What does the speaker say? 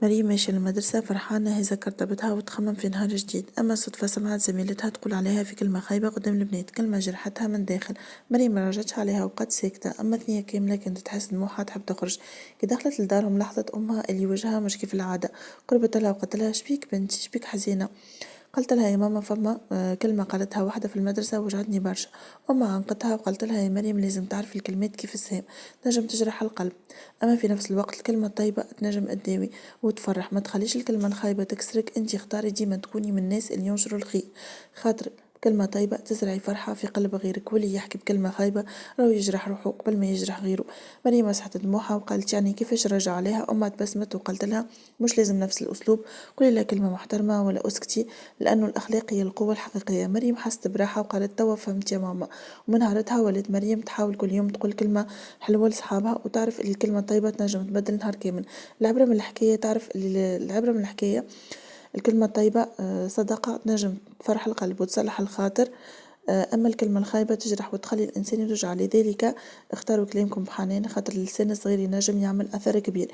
مريم ماشية للمدرسة فرحانة هي كرتبتها وتخمم في نهار جديد، أما صدفة سمعت زميلتها تقول عليها في كلمة خايبة قدام البنات، كلمة جرحتها من داخل. مريم مراجعتش عليها وبقت ساكتة، أما ثنية كاملة كانت تحس دموعها تحب تخرج. كي دخلت لدارهم لاحظت أمها اللي وجهها مش كيف العادة، قربت لها وقالت لها شبيك بنتي شبيك حزينة. قلت لها يا ماما فما كلمة قالتها واحدة في المدرسة وجعتني برشا. أمها عنقتها وقالت لها يا مريم لازم تعرفي الكلمات كيف السهام تنجم تجرح القلب، أما في نفس الوقت الكلمة الطيبة تنجم تداوي وتفرح. ما تخليش الكلمة الخايبة تكسرك، انتي اختاري ديما تكوني من الناس اللي ينشروا الخير، خاطر كلمة طيبة تزرعي فرحة في قلب غيرك، واللي يحكي بكلمة خايبة راهو يجرح روحه قبل ما يجرح غيره. مريم مسحت دموعها وقالت يعني كيفاش رجع عليها. أمها تبسمت وقالت لها مش لازم نفس الأسلوب، قولي لها كلمة محترمة ولا أسكتي، لأنه الأخلاق هي القوة الحقيقية. مريم حست براحة وقالت توا فهمت يا ماما. ومن نهارتها ولات مريم تحاول كل يوم تقول كلمة حلوة لصحابها، وتعرف اللي الكلمة الطيبة تنجم تبدل نهار كامل. العبرة من الحكاية تعرف العبرة من الحكاية الكلمة الطيبة صدقة تنجم تفرح القلب وتصلح الخاطر، أما الكلمة الخايبة تجرح وتخلي الإنسان يرجع. لذلك اختاروا كلامكم بحنان، خاطر اللسان الصغير ينجم يعمل أثر كبير.